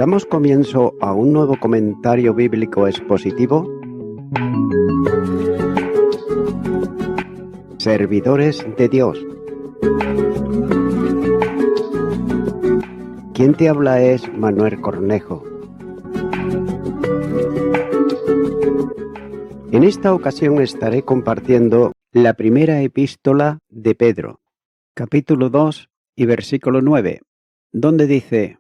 ¿Damos comienzo a un nuevo comentario bíblico expositivo? Servidores de Dios. Quien te habla es Manuel Cornejo. En esta ocasión estaré compartiendo la primera epístola de Pedro, capítulo 2 y versículo 9, donde dice: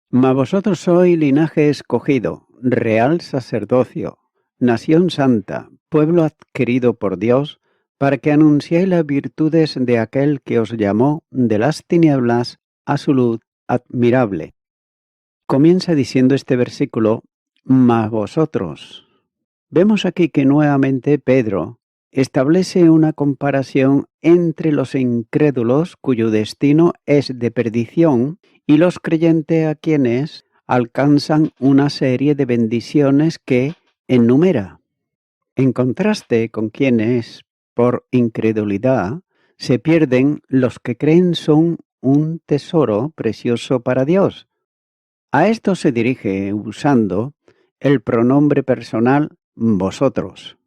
Mas vosotros sois linaje escogido, real sacerdocio, nación santa, pueblo adquirido por Dios, para que anunciéis las virtudes de aquel que os llamó de las tinieblas a su luz admirable. Comienza diciendo este versículo, mas vosotros. Vemos aquí que nuevamente Pedro establece una comparación entre los incrédulos cuyo destino es de perdición y los creyentes a quienes alcanzan una serie de bendiciones que enumera. En contraste con quienes, por incredulidad, se pierden, los que creen son un tesoro precioso para Dios. A esto se dirige usando el pronombre personal vosotros.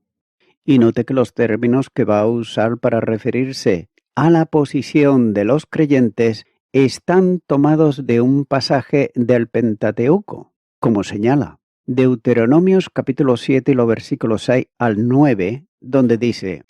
Y note que los términos que va a usar para referirse a la posición de los creyentes están tomados de un pasaje del Pentateuco, como señala Deuteronomios capítulo 7 y los versículos 6 al 9, donde dice: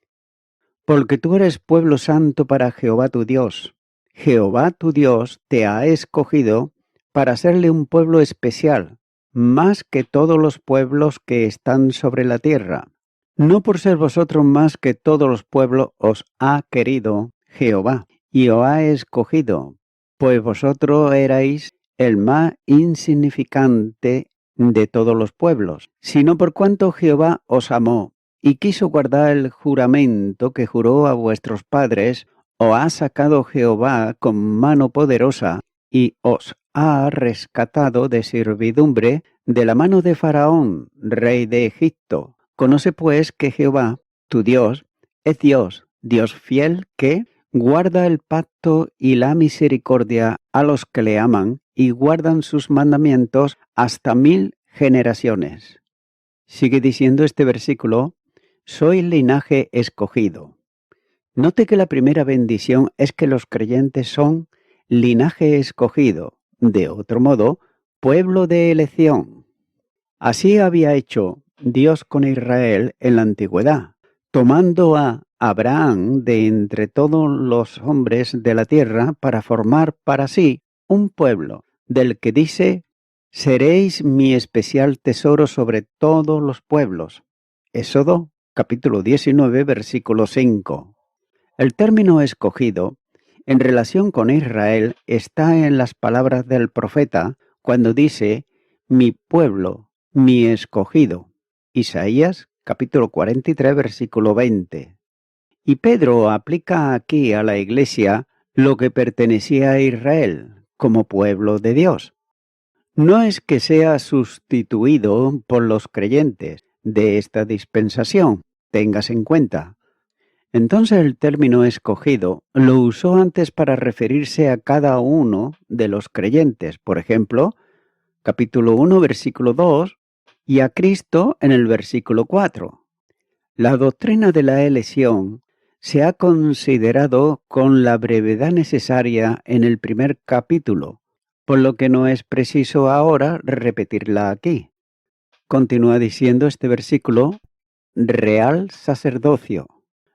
Porque tú eres pueblo santo para Jehová tu Dios. Jehová tu Dios te ha escogido para serle un pueblo especial, más que todos los pueblos que están sobre la tierra. No por ser vosotros más que todos los pueblos os ha querido Jehová y os ha escogido, pues vosotros erais el más insignificante de todos los pueblos, sino por cuanto Jehová os amó y quiso guardar el juramento que juró a vuestros padres, os ha sacado Jehová con mano poderosa y os ha rescatado de servidumbre de la mano de Faraón, rey de Egipto. Conoce pues que Jehová, tu Dios, es Dios, Dios fiel que guarda el pacto y la misericordia a los que le aman y guardan sus mandamientos hasta 1000 generaciones. Sigue diciendo este versículo: soy linaje escogido. Note que la primera bendición es que los creyentes son linaje escogido, de otro modo, pueblo de elección. Así había hecho Dios con Israel en la antigüedad, tomando a Abraham de entre todos los hombres de la tierra para formar para sí un pueblo, del que dice: seréis mi especial tesoro sobre todos los pueblos. Éxodo capítulo 19, versículo 5. El término escogido, en relación con Israel, está en las palabras del profeta cuando dice: mi pueblo, mi escogido. Isaías capítulo 43, versículo 20. Y Pedro aplica aquí a la iglesia lo que pertenecía a Israel como pueblo de Dios. No es que sea sustituido por los creyentes de esta dispensación, tengas en cuenta. Entonces el término escogido lo usó antes para referirse a cada uno de los creyentes, por ejemplo, capítulo 1, versículo 2, y a Cristo en el versículo 4. La doctrina de la elección se ha considerado con la brevedad necesaria en el primer capítulo, por lo que no es preciso ahora repetirla aquí. Continúa diciendo este versículo: real sacerdocio.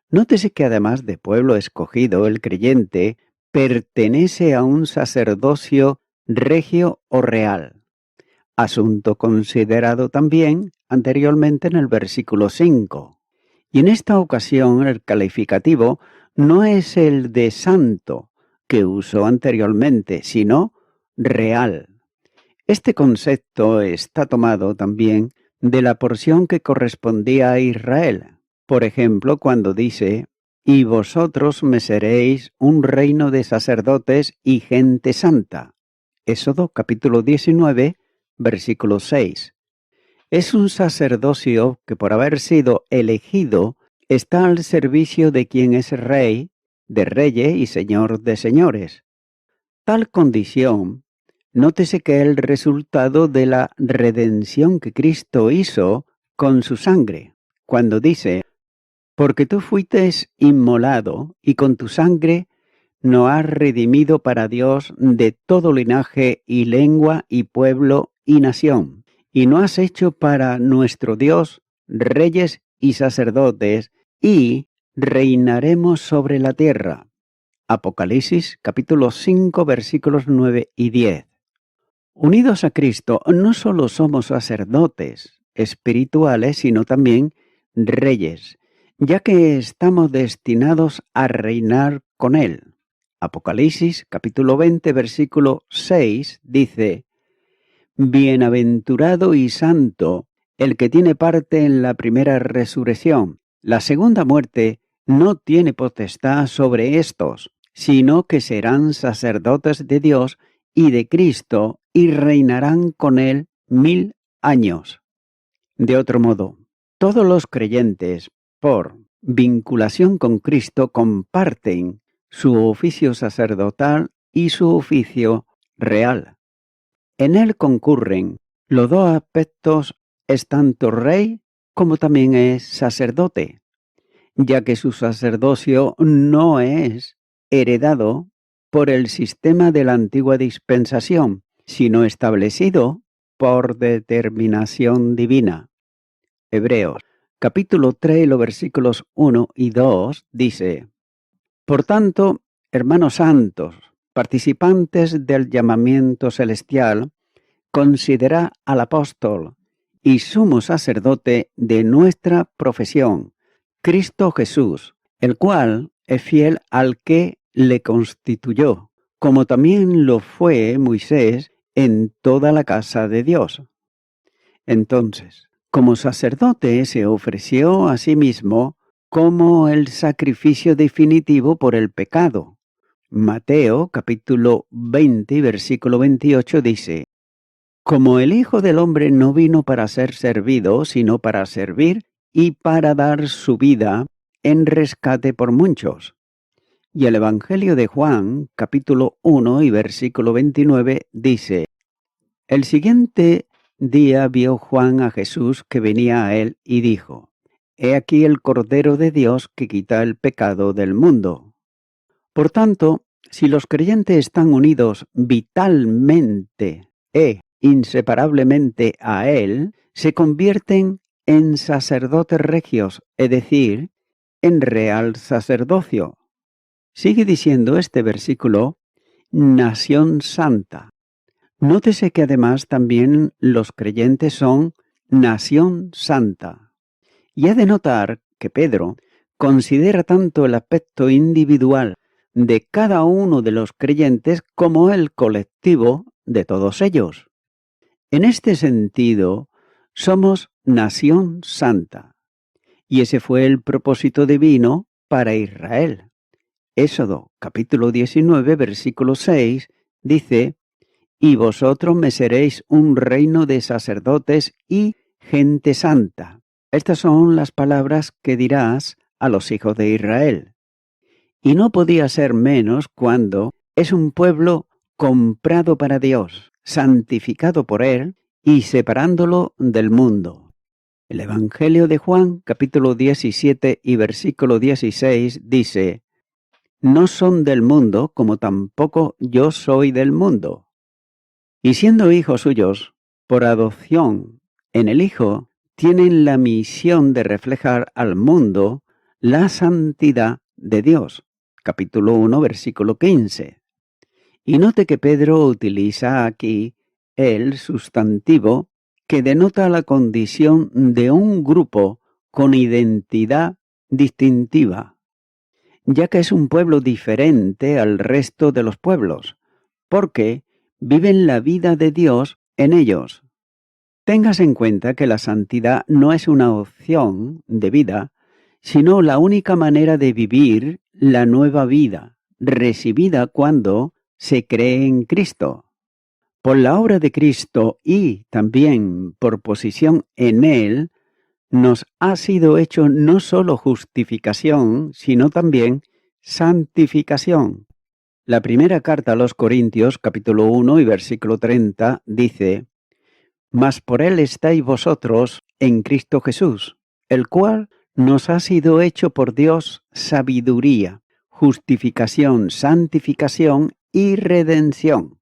Nótese que además de pueblo escogido, el creyente pertenece a un sacerdocio regio o real, asunto considerado también anteriormente en el versículo 5. Y en esta ocasión el calificativo no es el de santo que usó anteriormente, sino real. Este concepto está tomado también de la porción que correspondía a Israel. Por ejemplo, cuando dice: y vosotros me seréis un reino de sacerdotes y gente santa. Éxodo capítulo 19, versículo 6. Es un sacerdocio que por haber sido elegido está al servicio de quien es rey, de reyes y señor de señores. Tal condición Nótese que el resultado de la redención que Cristo hizo con su sangre, cuando dice, porque tú fuiste inmolado y con tu sangre nos has redimido para Dios de todo linaje y lengua y pueblo y nación, y nos has hecho para nuestro Dios reyes y sacerdotes, y reinaremos sobre la tierra. Apocalipsis capítulo 5 versículos 9 y 10. Unidos a Cristo, no solo somos sacerdotes espirituales, sino también reyes, ya que estamos destinados a reinar con Él. Apocalipsis capítulo 20 versículo 6 dice, Bienaventurado y santo el que tiene parte en la primera resurrección. La segunda muerte no tiene potestad sobre estos, sino que serán sacerdotes de Dios y de Cristo y reinarán con Él 1000 años. De otro modo, todos los creyentes, por vinculación con Cristo, comparten su oficio sacerdotal y su oficio real. En él concurren los dos aspectos, es tanto rey como también es sacerdote, ya que su sacerdocio no es heredado por el sistema de la antigua dispensación, sino establecido por determinación divina. Hebreos, capítulo 3, los versículos 1 y 2, dice, Por tanto, hermanos santos, participantes del llamamiento celestial, considera al apóstol y sumo sacerdote de nuestra profesión, Cristo Jesús, el cual es fiel al que le constituyó, como también lo fue Moisés en toda la casa de Dios. Entonces, como sacerdote se ofreció a sí mismo como el sacrificio definitivo por el pecado. Mateo capítulo 20, versículo 28 dice, Como el Hijo del Hombre no vino para ser servido, sino para servir y para dar su vida en rescate por muchos. Y el Evangelio de Juan, capítulo 1 y versículo 29, dice, El siguiente día vio Juan a Jesús que venía a él y dijo, He aquí el Cordero de Dios que quita el pecado del mundo. Por tanto, si los creyentes están unidos vitalmente e inseparablemente a Él, se convierten en sacerdotes regios, es decir, en real sacerdocio. Sigue diciendo este versículo, nación santa. Nótese que además también los creyentes son nación santa. Y ha de notar que Pedro considera tanto el aspecto individual de cada uno de los creyentes como el colectivo de todos ellos. En este sentido, somos nación santa, y ese fue el propósito divino para Israel. Éxodo capítulo 19, versículo 6, dice, Y vosotros me seréis un reino de sacerdotes y gente santa. Estas son las palabras que dirás a los hijos de Israel. Y no podía ser menos cuando es un pueblo comprado para Dios, santificado por Él y separándolo del mundo. El Evangelio de Juan, capítulo 17 y versículo 16, dice, No son del mundo, como tampoco yo soy del mundo. Y siendo hijos suyos, por adopción en el Hijo, tienen la misión de reflejar al mundo la santidad de Dios. Capítulo 1, versículo 15. Y note que Pedro utiliza aquí el sustantivo que denota la condición de un grupo con identidad distintiva, ya que es un pueblo diferente al resto de los pueblos, porque viven la vida de Dios en ellos. Tengas en cuenta que la santidad no es una opción de vida, sino la única manera de vivir la nueva vida, recibida cuando se cree en Cristo. Por la obra de Cristo y también por posición en Él, nos ha sido hecho no solo justificación, sino también santificación. La primera carta a los Corintios, capítulo 1 y versículo 30, dice: Mas por él estáis vosotros en Cristo Jesús, el cual nos ha sido hecho por Dios sabiduría, justificación, santificación y redención.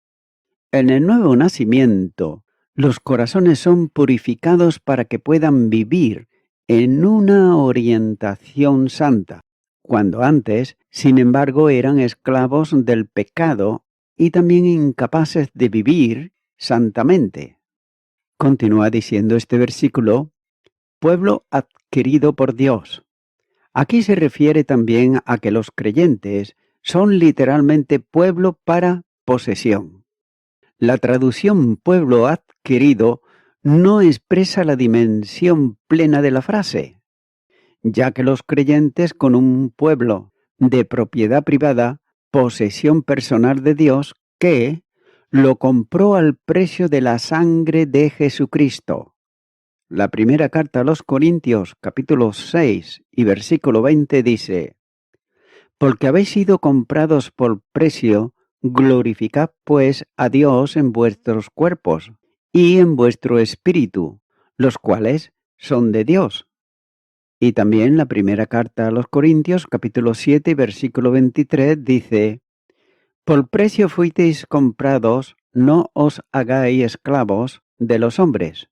En el nuevo nacimiento, los corazones son purificados para que puedan vivir en una orientación santa, cuando antes, sin embargo, eran esclavos del pecado y también incapaces de vivir santamente. Continúa diciendo este versículo: pueblo adquirido por Dios. Aquí se refiere también a que los creyentes son literalmente pueblo para posesión. La traducción pueblo adquirido no expresa la dimensión plena de la frase, ya que los creyentes con un pueblo de propiedad privada, posesión personal de Dios, que lo compró al precio de la sangre de Jesucristo. La primera carta a los Corintios, capítulo 6 y versículo 20 dice: Porque habéis sido comprados por precio, glorificad pues a Dios en vuestros cuerpos y en vuestro espíritu, los cuales son de Dios. Y también la primera carta a los Corintios, capítulo 7, versículo 23, dice: Por precio fuisteis comprados, no os hagáis esclavos de los hombres.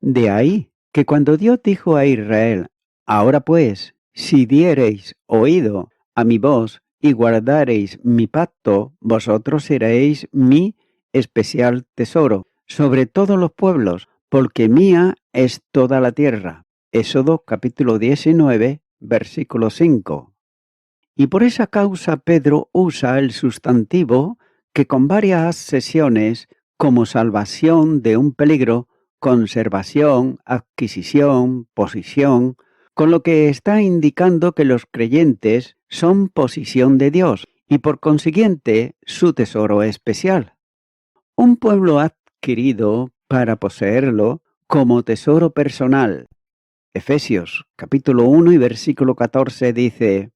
De ahí que cuando Dios dijo a Israel: Ahora pues, si diereis oído a mi voz y guardareis mi pacto, vosotros seréis mi especial tesoro sobre todos los pueblos, porque mía es toda la tierra. Éxodo capítulo 19, versículo 5. Y por esa causa Pedro usa el sustantivo que con varias sesiones como salvación de un peligro, conservación, adquisición, posición, con lo que está indicando que los creyentes son posición de Dios y por consiguiente su tesoro especial. Un pueblo adquirido para poseerlo como tesoro personal. Efesios capítulo 1 y versículo 14 dice: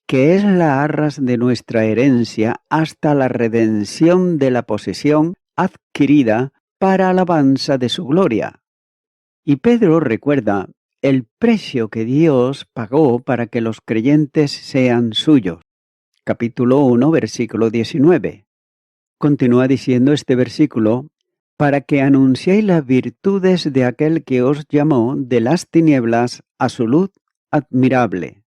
que es la arras de nuestra herencia hasta la redención de la posesión adquirida para alabanza de su gloria. Y Pedro recuerda el precio que Dios pagó para que los creyentes sean suyos. Capítulo 1, versículo 19. Continúa diciendo este versículo: para que anunciéis las virtudes de aquel que os llamó de las tinieblas a su luz admirable.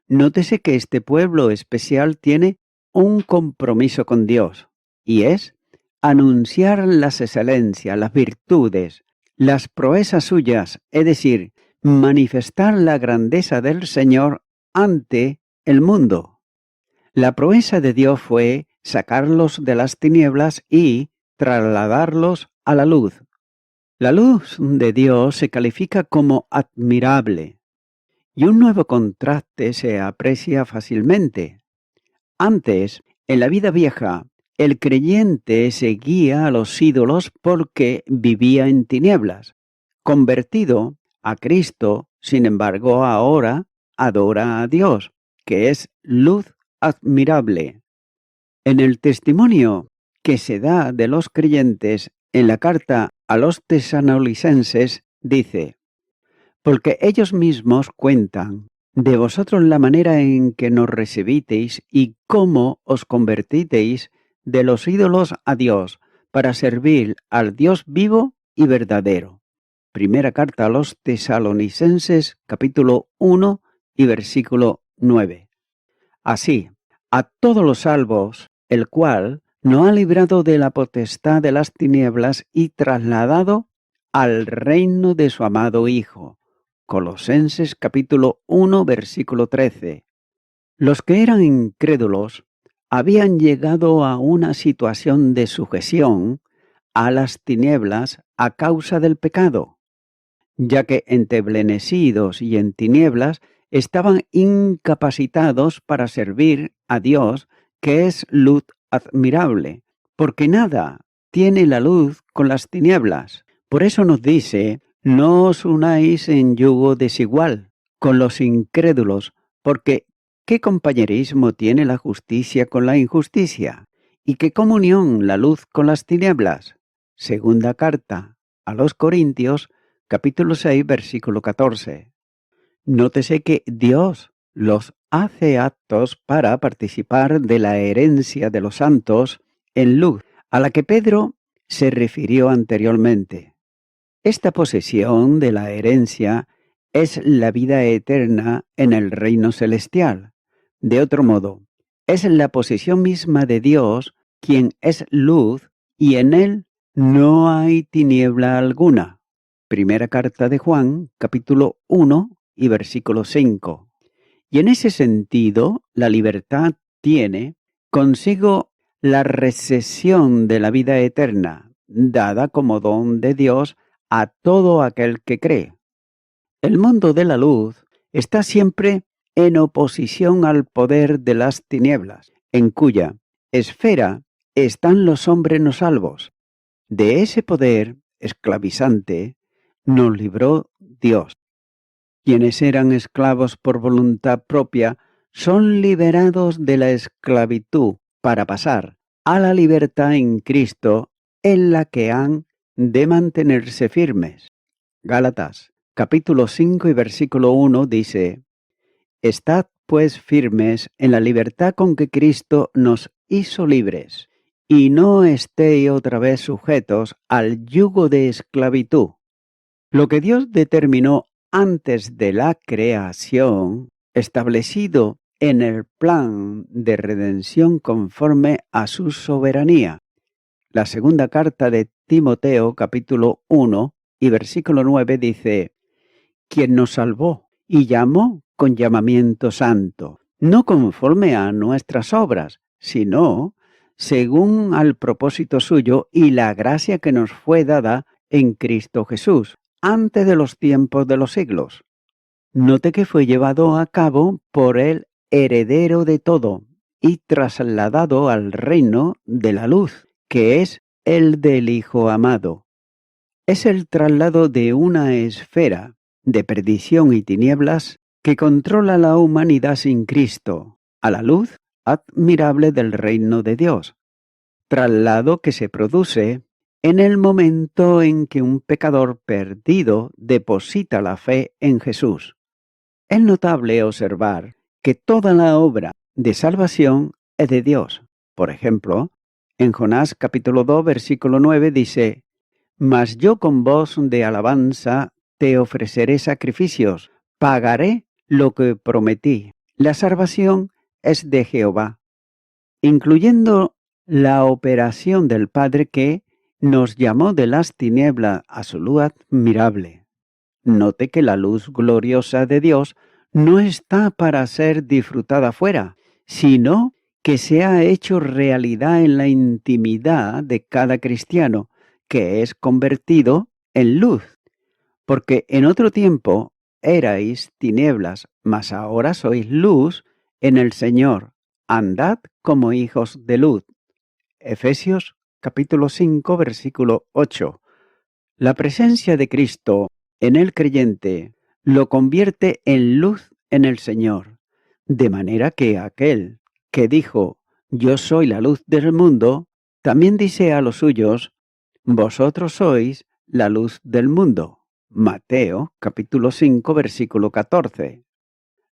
Nótese que este pueblo especial tiene un compromiso con Dios, y es anunciar las excelencias, las virtudes, las proezas suyas, es decir, manifestar la grandeza del Señor ante el mundo. La proeza de Dios fue sacarlos de las tinieblas y trasladarlos a la luz. La luz de Dios se califica como admirable. Y un nuevo contraste se aprecia fácilmente. Antes, en la vida vieja, el creyente seguía a los ídolos porque vivía en tinieblas. Convertido a Cristo, sin embargo, ahora adora a Dios, que es luz admirable. En el testimonio que se da de los creyentes en la carta a los tesalonicenses, dice: porque ellos mismos cuentan de vosotros la manera en que nos recibisteis y cómo os convertisteis de los ídolos a Dios para servir al Dios vivo y verdadero. Primera carta a los tesalonicenses, capítulo 1 y versículo 9. Así, a todos los salvos, el cual nos ha librado de la potestad de las tinieblas y trasladado al reino de su amado Hijo. Colosenses capítulo 1, versículo 13. Los que eran incrédulos habían llegado a una situación de sujeción a las tinieblas a causa del pecado, ya que enteblenecidos y en tinieblas estaban incapacitados para servir a Dios, que es luz admirable, porque nada tiene la luz con las tinieblas. Por eso nos dice: no os unáis en yugo desigual con los incrédulos, porque ¿qué compañerismo tiene la justicia con la injusticia? ¿Y qué comunión la luz con las tinieblas? Segunda carta a los Corintios, capítulo 6, versículo 14. Nótese que Dios los hace aptos para participar de la herencia de los santos en luz, a la que Pedro se refirió anteriormente. Esta posesión de la herencia es la vida eterna en el reino celestial. De otro modo, es la posesión misma de Dios, quien es luz, y en él no hay tiniebla alguna. Primera carta de Juan, capítulo 1 y versículo 5. Y en ese sentido, la libertad tiene consigo la recesión de la vida eterna, dada como don de Dios a todo aquel que cree. El mundo de la luz está siempre en oposición al poder de las tinieblas, en cuya esfera están los hombres no salvos. De ese poder esclavizante nos libró Dios. Quienes eran esclavos por voluntad propia son liberados de la esclavitud para pasar a la libertad en Cristo, en la que han de mantenerse firmes. Gálatas, capítulo 5 y versículo 1 dice: Estad pues firmes en la libertad con que Cristo nos hizo libres, y no estéis otra vez sujetos al yugo de esclavitud. Lo que Dios determinó antes de la creación, establecido en el plan de redención conforme a su soberanía. La segunda carta de Timoteo, capítulo 1 y versículo 9 dice: quien nos salvó y llamó con llamamiento santo, no conforme a nuestras obras, sino según al propósito suyo y la gracia que nos fue dada en Cristo Jesús, antes de los tiempos de los siglos. Note que fue llevado a cabo por el heredero de todo y trasladado al reino de la luz, que es el del Hijo amado. Es el traslado de una esfera de perdición y tinieblas que controla la humanidad sin Cristo a la luz admirable del reino de Dios. Traslado que se produce en el momento en que un pecador perdido deposita la fe en Jesús. Es notable observar que toda la obra de salvación es de Dios. Por ejemplo, en Jonás capítulo 2, versículo 9 dice: Mas yo con voz de alabanza te ofreceré sacrificios, pagaré lo que prometí. La salvación es de Jehová, incluyendo la operación del Padre que nos llamó de las tinieblas a su luz admirable. Note que la luz gloriosa de Dios no está para ser disfrutada fuera, sino que se ha hecho realidad en la intimidad de cada cristiano, que es convertido en luz. Porque en otro tiempo erais tinieblas, mas ahora sois luz en el Señor. Andad como hijos de luz. Efesios capítulo 5, versículo 8. La presencia de Cristo en el creyente lo convierte en luz en el Señor, de manera que aquel que dijo: yo soy la luz del mundo, también dice a los suyos: vosotros sois la luz del mundo. Mateo capítulo 5 versículo 14.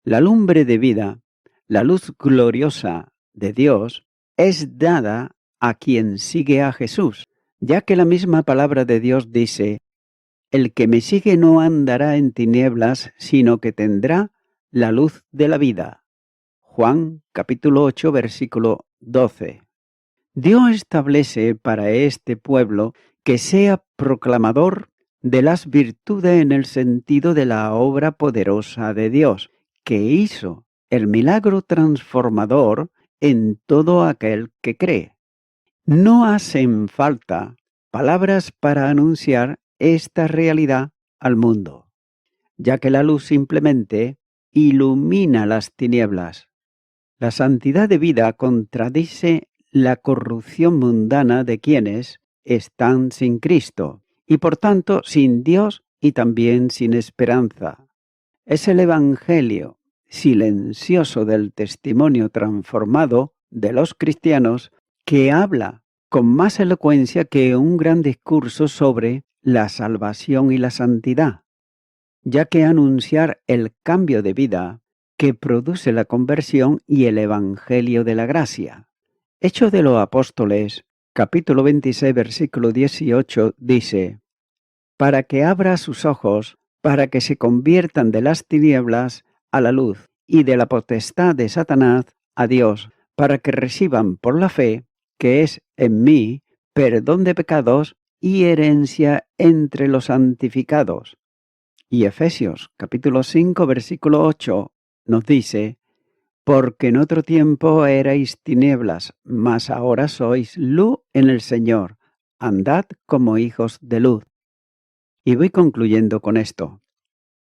La lumbre de vida, la luz gloriosa de Dios, es dada a quien sigue a Jesús, ya que la misma palabra de Dios dice: el que me sigue no andará en tinieblas, sino que tendrá la luz de la vida. Juan capítulo 8 versículo 12. Dios establece para este pueblo que sea proclamador de las virtudes en el sentido de la obra poderosa de Dios, que hizo el milagro transformador en todo aquel que cree. No hacen falta palabras para anunciar esta realidad al mundo, ya que la luz simplemente ilumina las tinieblas. La santidad de vida contradice la corrupción mundana de quienes están sin Cristo y por tanto sin Dios y también sin esperanza. Es el Evangelio silencioso del testimonio transformado de los cristianos que habla con más elocuencia que un gran discurso sobre la salvación y la santidad, ya que anunciar el cambio de vida que produce la conversión y el Evangelio de la gracia. Hechos de los Apóstoles, capítulo 26, versículo 18, dice: para que abra sus ojos, para que se conviertan de las tinieblas a la luz y de la potestad de Satanás a Dios, para que reciban por la fe, que es en mí, perdón de pecados y herencia entre los santificados. Y Efesios capítulo 5 versículo 8 nos dice: porque en otro tiempo erais tinieblas, mas ahora sois luz en el Señor, andad como hijos de luz. Y voy concluyendo con esto.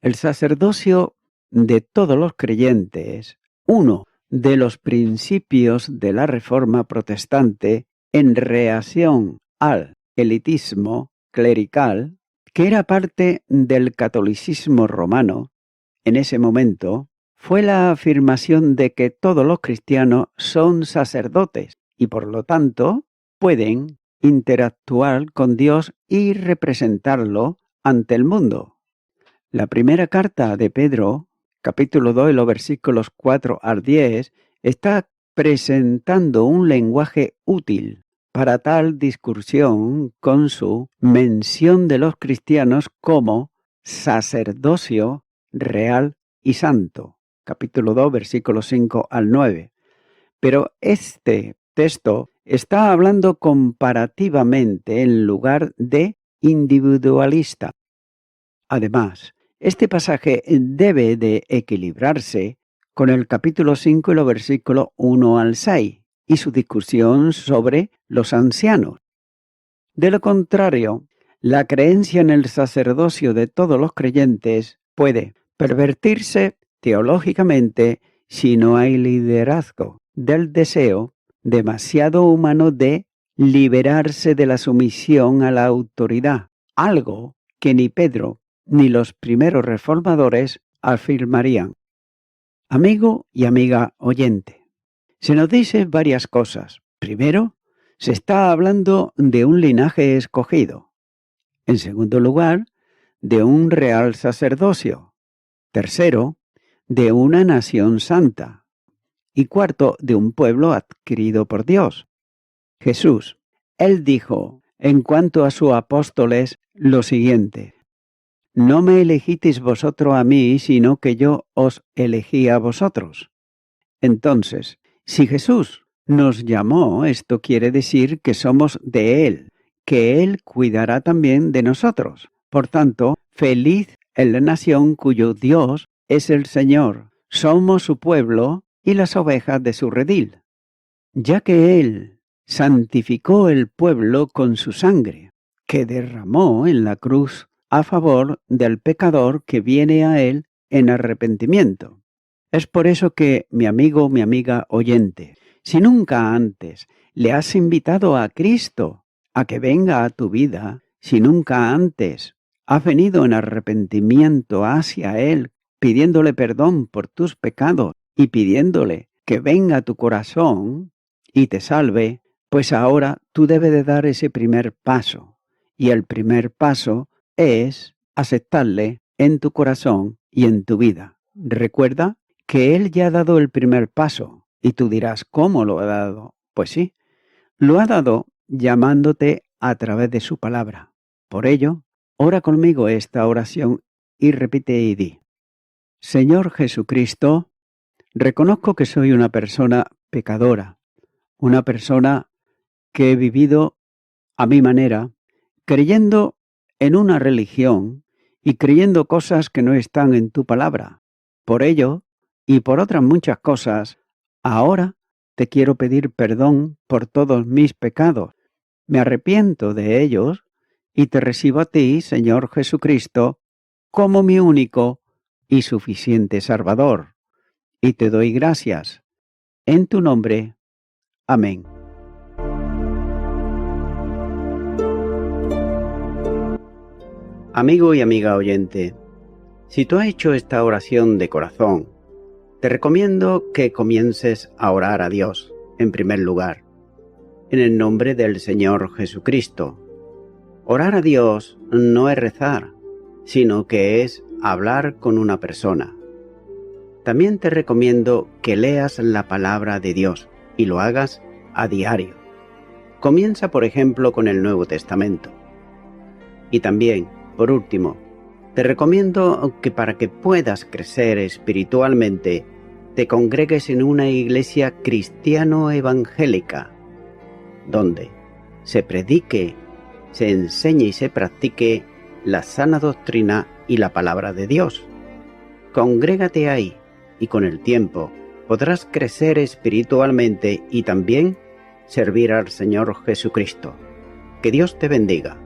El sacerdocio de todos los creyentes, uno de los principios de la Reforma Protestante en reacción al elitismo clerical, que era parte del catolicismo romano en ese momento, fue la afirmación de que todos los cristianos son sacerdotes y por lo tanto pueden interactuar con Dios y representarlo ante el mundo. La primera carta de Pedro, capítulo 2, los versículos 4 al 10, está presentando un lenguaje útil para tal discusión con su mención de los cristianos como sacerdocio real y santo. Capítulo 2, versículos 5 al 9. Pero este texto está hablando comparativamente en lugar de individualista. Además, este pasaje debe de equilibrarse con el capítulo 5 y los versículos 1 al 6 y su discusión sobre los ancianos. De lo contrario, la creencia en el sacerdocio de todos los creyentes puede pervertirse teológicamente si no hay liderazgo del deseo demasiado humano de liberarse de la sumisión a la autoridad, algo que ni Pedro ni los primeros reformadores afirmarían. Amigo y amiga oyente, se nos dice varias cosas. Primero, se está hablando de un linaje escogido. En segundo lugar, de un real sacerdocio. Tercero, de una nación santa. Y cuarto, de un pueblo adquirido por Dios. Jesús, él dijo, en cuanto a sus apóstoles, lo siguiente: no me elegisteis vosotros a mí, sino que yo os elegí a vosotros. Entonces, si Jesús nos llamó, esto quiere decir que somos de Él, que Él cuidará también de nosotros. Por tanto, feliz es la nación cuyo Dios es el Señor. Somos su pueblo y las ovejas de su redil. Ya que Él santificó el pueblo con su sangre, que derramó en la cruz a favor del pecador que viene a Él en arrepentimiento. Es por eso que, mi amigo, mi amiga oyente, si nunca antes le has invitado a Cristo a que venga a tu vida, si nunca antes has venido en arrepentimiento hacia Él, pidiéndole perdón por tus pecados y pidiéndole que venga a tu corazón y te salve, pues ahora tú debes de dar ese primer paso. Y el primer paso es aceptarle en tu corazón y en tu vida. Recuerda que Él ya ha dado el primer paso y tú dirás, ¿cómo lo ha dado? Pues sí, lo ha dado llamándote a través de su palabra. Por ello, ora conmigo esta oración y repite y di: Señor Jesucristo, reconozco que soy una persona pecadora, una persona que he vivido a mi manera, creyendo en una religión y creyendo cosas que no están en tu palabra. Por ello, y por otras muchas cosas, ahora te quiero pedir perdón por todos mis pecados. Me arrepiento de ellos y te recibo a ti, Señor Jesucristo, como mi único y suficiente Salvador. Y te doy gracias. En tu nombre. Amén. Amigo y amiga oyente, si tú has hecho esta oración de corazón Te recomiendo que comiences a orar a Dios, en primer lugar, en el nombre del Señor Jesucristo. Orar a Dios no es rezar, sino que es hablar con una persona. También te recomiendo que leas la palabra de Dios y lo hagas a diario. Comienza, por ejemplo, con el Nuevo Testamento. Y también, por último, te recomiendo que para que puedas crecer espiritualmente, te congregues en una iglesia cristiano-evangélica, donde se predique, se enseñe y se practique la sana doctrina y la palabra de Dios. Congrégate ahí y con el tiempo podrás crecer espiritualmente y también servir al Señor Jesucristo. Que Dios te bendiga.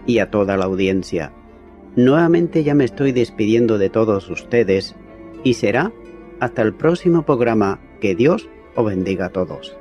Y a toda la audiencia, nuevamente ya me estoy despidiendo de todos ustedes y será hasta el próximo programa. Que Dios os bendiga a todos.